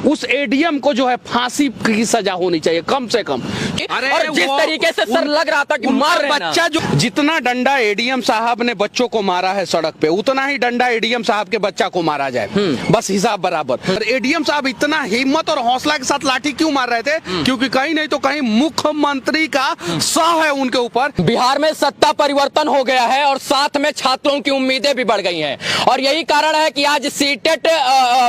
उस एडीएम को जो है फांसी की सजा होनी चाहिए कम से कम। अरे और जिस तरीके से सर लग रहा था कि मार रहे हैं बच्चा जो जितना डंडा एडीएम साहब ने बच्चों को मारा है सड़क पे, उतना ही डंडा एडीएम साहब के बच्चा को मारा जाए, बस हिसाब बराबर। एडीएम साहब इतना हिम्मत और हौसला के साथ लाठी क्यों मार रहे थे? क्योंकि कहीं नहीं तो कहीं मुख्यमंत्री का सह है उनके ऊपर। बिहार में सत्ता परिवर्तन हो गया है और साथ में छात्रों की उम्मीदें भी बढ़ गई हैं और यही कारण है कि आज सीटेट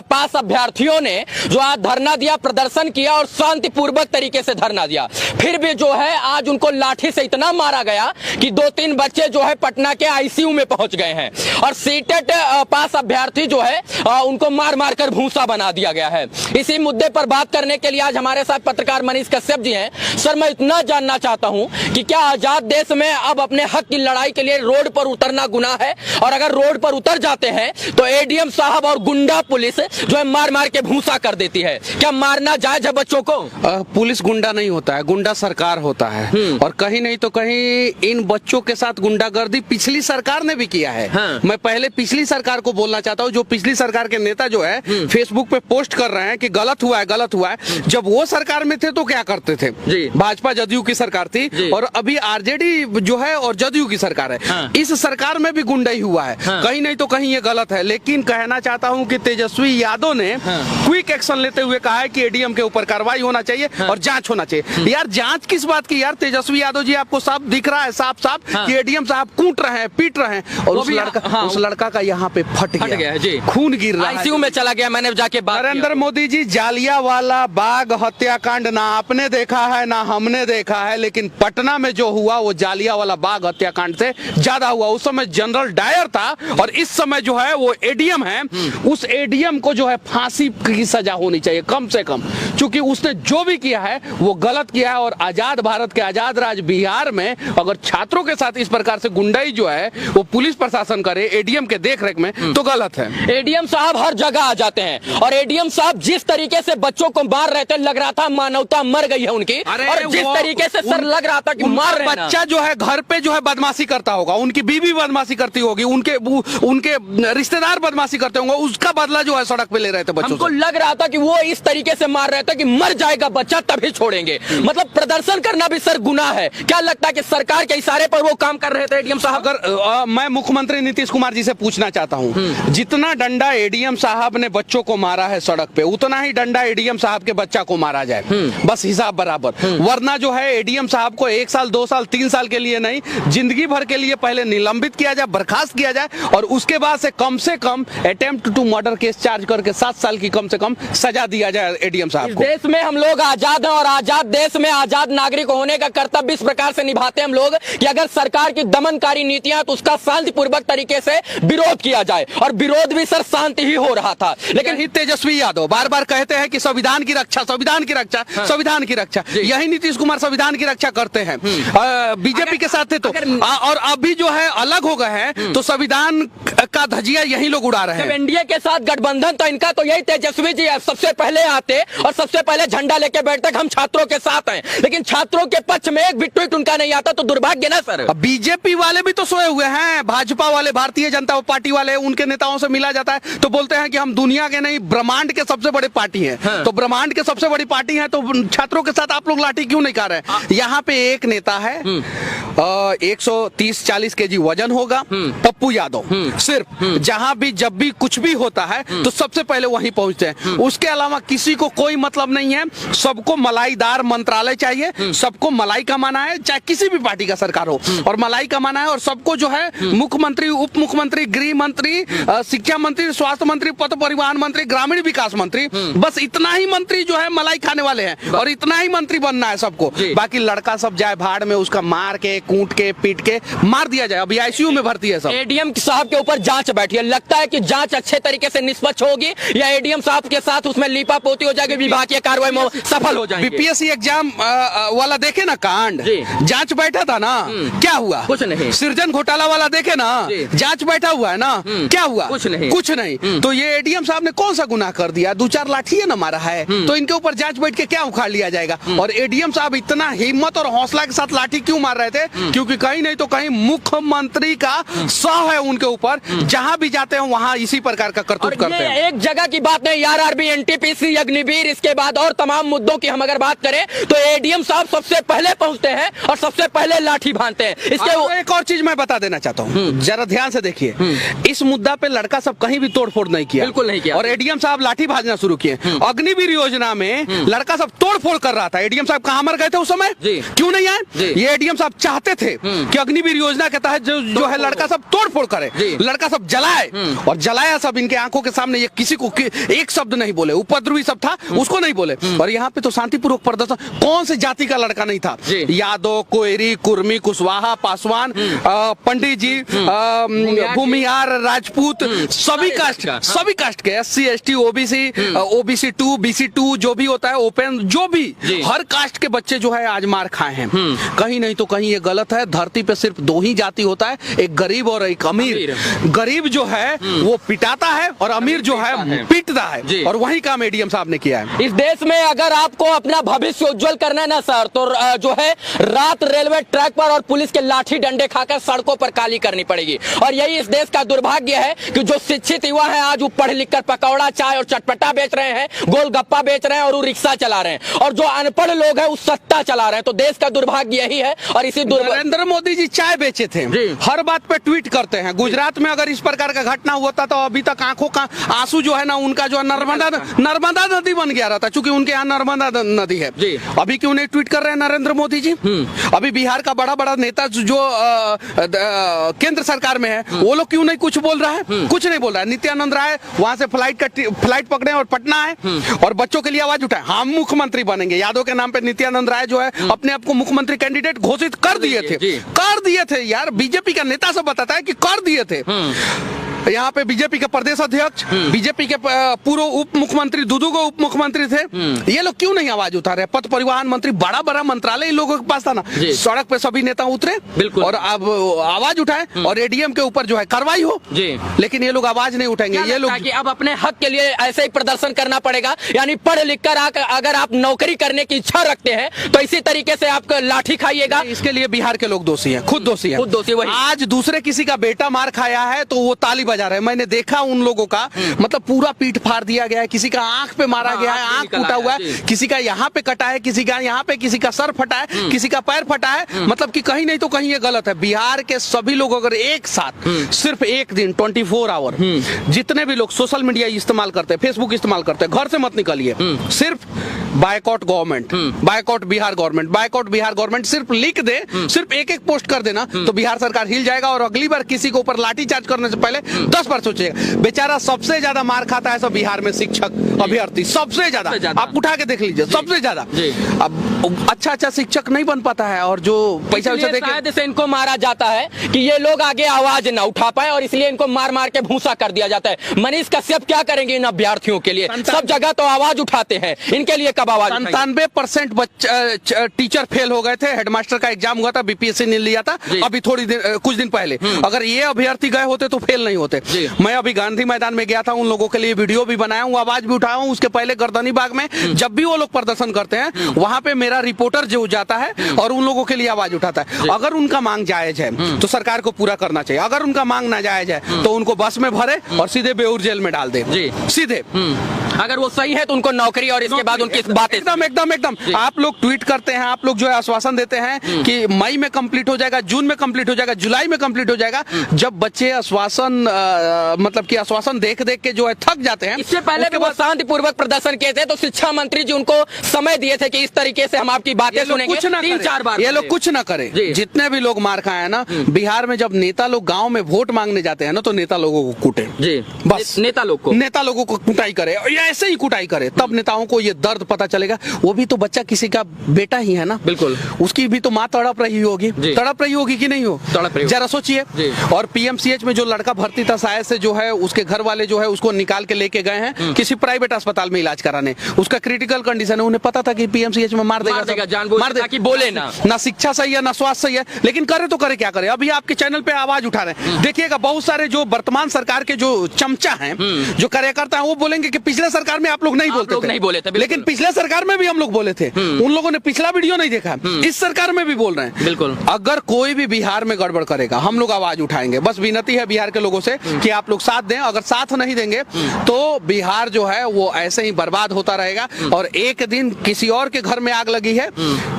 पास अभ्यर्थियों ने जो आज धरना दिया, प्रदर्शन किया और शांतिपूर्वक तरीके से धरना दिया। फिर भी जो है आज उनको लाठी से इतना मारा गया कि 2-3 बच्चे जो है पटना के आईसीयू में पहुंच गए हैं और सीटेट पास अभ्यर्थी जो है उनको मार मार कर भूसा बना दिया गया है। इसी मुद्दे पर बात करने के लिए आज हमारे साथ पत्रकार मनीष कश्यप जी हैं। सर, मैं इतना जानना चाहता हूं कि क्या आजाद देश में अब अपने हक की लड़ाई के लिए रोड पर उतरना गुनाह है? और अगर रोड पर उतर जाते हैं तो एडीएम साहब और गुंडा पुलिस जो है मार मार के भूसा कर देती है, क्या मारना जायज है बच्चों को? पुलिस गुंडा नहीं होता है, गुंडा सरकार होता है। और कहीं नहीं तो कहीं इन बच्चों के साथ गुंडागर्दी पिछली सरकार ने भी किया है। हाँ। मैं पहले पिछली सरकार को बोलना चाहता हूँ, जो पिछली सरकार के नेता जो है फेसबुक पे पोस्ट कर रहे हैं कि गलत हुआ है, गलत हुआ है। जब वो सरकार में थे तो क्या करते थे? भाजपा जदयू की सरकार थी और अभी आरजेडी जो है और जदयू की सरकार है। हाँ। इस सरकार में भी गुंडाई हुआ है। हाँ। कहीं नहीं तो कहीं ये गलत है। लेकिन कहना चाहता हूँ कि तेजस्वी यादव ने क्विक एक्शन लेते हुए कहा है कि एडीएम के ऊपर कार्रवाई होना चाहिए और जांच होना चाहिए। यार जांच किस बात की? यार तेजस्वी यादव जी आपको साफ दिख रहा है, साफ साफ कि एडीएम साहब कूट रहे हैं, पीट रहे हैं और उस लड़का का यहाँ पे फट गया है जी, खून गिर रहा है, आईसीयू में चला गया। मैंने जाके नरेंद्र मोदी जी, जालियांवाला बाग हत्याकांड ना आपने देखा है ना हमने देखा है, लेकिन पटना में जो हुआ वो जालियांवाला बाग हत्याकांड से ज्यादा हुआ। उस समय जनरल डायर था और इस समय जो है वो एडीएम है। उस एडीएम को जो है फांसी की सजा होनी चाहिए कम से कम, क्योंकि उसने जो भी किया है वो गलत किया है। और आजाद भारत के आजाद राज बिहार में अगर छात्रों के साथ इस प्रकार से गुंडाई जो है वो पुलिस प्रशासन करे एडीएम के देखरेख में तो गलत है। एडीएम साहब हर जगह आ जाते हैं और एडीएम साहब जिस तरीके से बच्चों को मार रहे थे, लग रहा था मानवता मर गई है उनकी। और जिस तरीके से सर लग रहा था कि मार रहे हैं। बच्चा जो है घर पे जो है बदमाशी करता होगा, उनकी बीवी बदमाशी करती होगी, उनके रिश्तेदार बदमाशी करते होंगे, उसका बदला जो है सड़क पे ले रहे थे बच्चों। हमको लग रहा था कि वो इस तरीके से मार रहे थे कि मर जाएगा बच्चा तभी छोड़ेंगे। मतलब प्रदर्शन करना भी सर गुनाह है। क्या लगता है कि सरकार के इशारे पर वो काम कर रहे थे एडीएम साहब? अगर मैं मुख्यमंत्री नीतीश कुमार जी से पूछना चाहता हूं, जितना डंडा एडीएम साहब ने बच्चों को मारा है सड़क पे, उतना ही डंडा एडीएम साहब के बच्चा को मारा जाए, बस हिसाब बराबर। वरना जो है एडीएम साहब को 1 साल 2 साल 3 साल के लिए नहीं, जिंदगी भर के लिए पहले निलंबित किया जाए, बर्खास्त किया जाए और उसके बाद से कम attempt to murder case charge करके 7 साल की कम से कम सजा दिया जाए एडीएम साहब को। देश में हम लोग आजाद हैं और आजाद देश में आजाद नागरिक होने का कर्तव्य इस प्रकार से निभाते हम लोग कि अगर सरकार की दमनकारी नीतियां तो उसका शांतिपूर्वक तरीके से विरोध किया जाए और विरोध भी सर शांति ही हो रहा था। लेकिन तेजस्वी यादव बार बार कहते हैं कि संविधान की रक्षा, संविधान की रक्षा, संविधान की रक्षा। यही नीतीश कुमार संविधान की रक्षा करते हैं। बीजेपी के साथ थे तो और अभी जो है अलग हो गए हैं तो संविधान का धजिया यही लोग उड़ा रहे हैं। एनडीए के साथ गठबंधन तो इनका तो यही तेजस्वी जी सबसे पहले आते और सबसे पहले झंडा लेके बैठते हम छात्रों के साथ हैं, लेकिन छात्रों के पक्ष में एक भी ट्वीट उनका नहीं आता तो दुर्भाग्य ना सर। बीजेपी वाले भी तो सोए हुए हैं, भाजपा वाले, भारतीय जनता पार्टी वाले, उनके नेताओं से मिला जाता है तो बोलते हैं कि हम दुनिया के नहीं ब्रह्मांड के सबसे बड़ी पार्टी है। हाँ। तो ब्रह्मांड के सबसे बड़ी पार्टी है तो छात्रों के साथ आप लोग लाठी क्यों नहीं खा रहे? यहाँ पे एक नेता है 130-40 केजी वजन होगा, पप्पू यादव, सिर्फ जहां भी जब भी कुछ भी होता है तो सबसे पहले वहीं पहुंचते हैं। उसके अलावा किसी को कोई मतलब नहीं है। सबको मलाईदार मंत्रालय चाहिए, सबको मलाई कमाना है, चाहे किसी भी पार्टी का सरकार हो और मलाई कमाना है। और सबको जो है मुख्यमंत्री, उप मुख्यमंत्री, गृह मंत्री, शिक्षा मंत्री, स्वास्थ्य मंत्री, पथ परिवहन मंत्री, ग्रामीण विकास मंत्री, बस इतना ही मंत्री जो है मलाई खाने वाले हैं और इतना ही मंत्री बनना है सबको। बाकी लड़का सब जाए भाड़ में, उसका मार के, कूट के, पीट के मार दिया जाए। अभी आईसीयू में भर्ती है सब। एडीएम साहब के ऊपर जांच बैठी है, लगता है कि जांच अच्छे तरीके से निष्पक्ष होगी या एडीएम साहब के साथ उसमें लीपापोती हो जाएगी, विभागीय कार्रवाई में सफल हो जाएगी? बीपीएससी एग्जाम वाला देखे ना कांड, जांच बैठा था ना, क्या हुआ? कुछ नहीं। सृजन घोटाला वाला देखे ना, जांच बैठा हुआ है ना, क्या हुआ? कुछ नहीं, कुछ नहीं। तो ये एडीएम साहब ने कौन सा गुनाह कर दिया? 2-4 लाठी ना मारा है तो इनके ऊपर जांच बैठ के क्या उखाड़ लिया जाएगा? और एडीएम साहब इतना हिम्मत और हौसला के साथ लाठी क्यों मार रहे थे? क्योंकि कहीं नहीं तो कहीं मुख्यमंत्री का सह है उनके ऊपर, जहां भी जाते हैं वहां इसी प्रकार का करतूत करते हैं। एक जगह की बात नहीं, आरआरबी एनटीपीसी, अग्निवीर, इसके बाद और तमाम मुद्दों की हम अगर बात करें तो एडीएम साहब सबसे पहले पहुंचते हैं और सबसे पहले लाठी भांजते हैं। इसके एक और चीज मैं बता देना चाहता हूँ, जरा ध्यान से देखिए। इस मुद्दा पे लड़का सब कहीं भी तोड़फोड़ नहीं किया, बिल्कुल नहीं किया, और एडीएम साहब लाठी भाजना शुरू किए। अग्निवीर योजना में लड़का सब तोड़फोड़ कर रहा था। एडीएम साहब कहां मर गए थे उस समय, क्यों नहीं आए? ये एडीएम साहब चाहते थे कि अग्निवीर योजना के तहत जो है लड़का सब तोड़फोड़ करे, लड़का सब जलाए, और जलाया सब इनके आंखों के सामने। ये किसी को एक शब्द नहीं बोले, उपद्रवी सब था उसको नहीं बोले। और यहाँ पे तो शांतिपूर्वक प्रदर्शन, कौन से जाति का लड़का नहीं था? यादव, कोयरी, कुर्मी, कुशवाहा, पासवान, पंडित जी, भूमिहार, राजपूत, सभी कास्ट के, SC ST OBC, OBC 2, BC 2 जो भी होता है, ओपन जो भी, हर कास्ट के बच्चे जो है आज मार खाए हैं। कहीं नहीं तो कहीं ये गलत है। धरती पे सिर्फ दो ही जाति होता है, एक गरीब और एक अमीर। गरीब जो है वो पिटाता है और अमीर जो है पीटता है, और वही काम एडीएम साहब ने किया है। इस देश में अगर आपको अपना भविष्य उज्जवल करना है ना सर, तो जो है रात रेलवे ट्रैक पर और पुलिस के लाठी डंडे खाकर सड़कों पर काली करनी पड़ेगी। और यही इस देश का दुर्भाग्य है कि जो शिक्षित युवा है आज वो पढ़ लिख कर पकौड़ा, चाय और चटपटा बेच रहे हैं, गोलगप्पा बेच रहे हैं और वो रिक्शा चला रहे हैं, और जो अनपढ़ लोग हैं वो सत्ता चला रहे हैं। तो देश का दुर्भाग्य यही है। और इसी नरेंद्र मोदी जी चाय बेचे थे, हर बात पे ट्वीट करते हैं। गुजरात में अगर इस प्रकार का घटना हुआ था तो अभी तक आंखों का आंसू जो है ना उनका जो नर्मदा नदी बन गया रहता, चूंकि उनके यहाँ नर्मदा नदी है। अभी क्यों नहीं ट्वीट कर रहे हैं नरेंद्र मोदी जी? अभी बिहार का बड़ा बड़ा नेता जो केंद्र सरकार में है वो लोग क्यों नहीं कुछ बोल रहा है? कुछ नहीं बोल रहा है। नित्यानंद राय वहां से फ्लाइट पकड़े और पटना है और बच्चों के लिए आवाज उठाए, हम मुख्यमंत्री बनेंगे। यादव के नाम पे नित्यानंद राय जो है अपने आप को मुख्यमंत्री कैंडिडेट घोषित कर दिए थे यार। बीजेपी का नेता सब बताता है कि कर दिए थे। यहाँ पे बीजेपी के प्रदेश अध्यक्ष, बीजेपी के पूर्व उप मुख्यमंत्री, दुदुगो उप मुख्यमंत्री थे। ये लोग क्यों नहीं आवाज उठा रहे? पथ परिवहन मंत्री, बड़ा बड़ा मंत्रालय इन लोगों के पास था ना। सड़क पे सभी नेता उतरे बिल्कुल और अब आवाज उठाए और एडीएम के ऊपर जो है कार्रवाई हो, लेकिन ये लोग आवाज नहीं उठाएंगे। ये लोग कि अब अपने हक के लिए ऐसे ही प्रदर्शन करना पड़ेगा, यानी पढ़ लिख कर अगर आप नौकरी करने की इच्छा रखते हैं तो इसी तरीके से आप लाठी खाइएगा। इसके लिए बिहार के लोग दोषी हैं, खुद दोषी हैं। आज दूसरे किसी का बेटा मार खाया है तो वो ताली बजा रहे हैं। मैंने देखा उन लोगों का, मतलब पूरा पीठ फाड़ दिया गया है, किसी का आंख पे मारा गया है, आंख टूटा हुआ है, किसी का यहाँ पे कटा है, किसी का यहाँ पे, किसी का सर फटा है, किसी का पैर फटा है। मतलब कि कहीं नहीं तो कहीं ये गलत है। बिहार के सभी लोग अगर एक साथ सिर्फ एक दिन 24 आवर जितने भी लोग सोशल मीडिया इस्तेमाल करते हैं, फेसबुक इस्तेमाल करते हैं, घर से मत निकलिए, सिर्फ boycott government, boycott Bihar government, boycott Bihar government सिर्फ लिख दे, सिर्फ एक एक पोस्ट कर देना तो बिहार सरकार हिल जाएगा। और अगली बार किसी के ऊपर लाठीचार्ज करने से पहले 10 बार सोचिएगा। बेचारा सबसे ज्यादा मार खाता है सब बिहार में शिक्षक अभ्यर्थी, सबसे ज्यादा। आप उठा के देख लीजिए, सबसे ज्यादा। अब अच्छा शिक्षक नहीं बन पाता है और जो पैसा शायद से इनको मारा जाता है कि ये लोग आगे आवाज न उठा पाए और इसलिए इनको मार मार के भूसा कर दिया जाता है। मनीष कश्यप क्या करेंगे इन अभ्यर्थियों के लिए? सब जगह तो आवाज उठाते हैं, इनके लिए कब आवाज? 97% टीचर फेल हो गए थे। हेडमास्टर का एग्जाम हुआ था, बीपीएससी ने लिया था अभी कुछ दिन पहले। अगर ये अभ्यर्थी गए होते तो फेल नहीं होते। मैं अभी गांधी मैदान में गया था, उन लोगों के लिए वीडियो भी बनाया हूँ, आवाज भी उठाया हूँ। उसके पहले गर्दनी बाग में जब भी वो लोग प्रदर्शन करते हैं वहां पे मेरा रिपोर्टर जो जाता है और उन लोगों के लिए आवाज उठाता है। अगर उनका मांग जायज है तो सरकार को पूरा करना चाहिए। अगर उनका मांग ना जायज है तो उनको बस में भरे और सीधे बेऊर जेल में डाल दे, सीधे। अगर वो सही है तो उनको नौकरी और इसके बाद उनकी बातें एकदम आप लोग ट्वीट करते हैं, आप लोग जो है आश्वासन देते हैं कि मई में कंप्लीट हो जाएगा, जून में कंप्लीट हो जाएगा, जुलाई में कंप्लीट हो जाएगा। जब बच्चे आश्वासन मतलब कि आश्वासन देख के जो है थक जाते हैं। इससे पहले भी वो शांतिपूर्वक प्रदर्शन किए थे तो शिक्षा मंत्री जी उनको समय दिए थे कि इस तरीके से हम आपकी बातें सुनेंगे। 3-4 बार ये लोग कुछ ना करे। जितने भी लोग मार खाए हैं ना बिहार में, जब नेता लोग गाँव में वोट मांगने जाते हैं ना तो नेता लोगों को कूटे, बस नेता लोगों को कुटाई करे, ऐसे ही कुटाई करे, तब नेताओं को ये दर्द पता चलेगा। वो भी तो बच्चा किसी का बेटा ही है ना, बिल्कुल, उसकी भी तो माँ तड़प रही होगी कि नहीं हो, जरा सोचिए। और पीएमसीएच में जो लड़का भर्ती था शायद से जो है उसके घर वाले जो है उसको निकाल के लेके गए हैं किसी प्राइवेट अस्पताल में इलाज कराने। उसका क्रिटिकल कंडीशन है, उन्हें पता था कि पीएमसीएच में मार देगा, मार देगा कि बोले ना शिक्षा सही है ना स्वास्थ्य सही है, लेकिन करे तो करे क्या करे। अभी आपके चैनल पे आवाज उठा रहे हैं, देखिएगा बहुत सारे जो वर्तमान सरकार के जो चमचा हैं, जो कार्यकर्ता हैं, वो बोलेंगे कि पिछले सरकार में आप लोग नहीं बोलते थे, नहीं बोले थे, लेकिन पिछले सरकार में भी हम लोग बोले थे। उन लोगों ने पिछला वीडियो नहीं देखा, इस सरकार में भी बोल रहे हैं। बिल्कुल। अगर कोई भी बिहार में गड़बड़ करेगा हम लोग आवाज उठाएंगे। बस विनती है बिहार के लोगों से कि आप लोग साथ दें। अगर साथ नहीं देंगे तो बिहार जो है वो ऐसे ही बर्बाद होता रहेगा और एक दिन किसी और के घर में आग लगी है,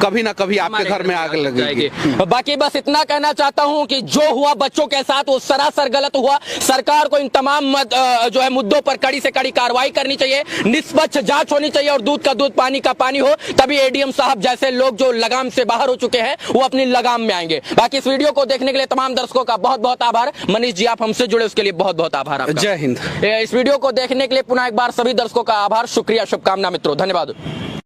कभी ना कभी आपके घर में आग लगेगी। बाकी बस इतना कहना चाहता हूं कि जो हुआ बच्चों के साथ वो सरासर गलत हुआ। सरकार को इन तमाम जो है मुद्दों पर कड़ी से कड़ी कार्रवाई करनी चाहिए, निष्पक्ष जांच होनी चाहिए और दूध का दूध पानी का पानी हो, तभी एडीएम साहब जैसे लोग जो लगाम से बाहर हो चुके हैं वो अपनी लगाम में आएंगे। बाकी इस वीडियो को देखने के लिए तमाम दर्शकों का बहुत बहुत आभार। मनीष जी आप हमसे जुड़े उसके लिए बहुत बहुत आभार आपका। जय हिंद। इस वीडियो को देखने के लिए पुनः एक बार सभी दर्शकों का आभार, शुक्रिया, शुभकामना मित्रों, धन्यवाद।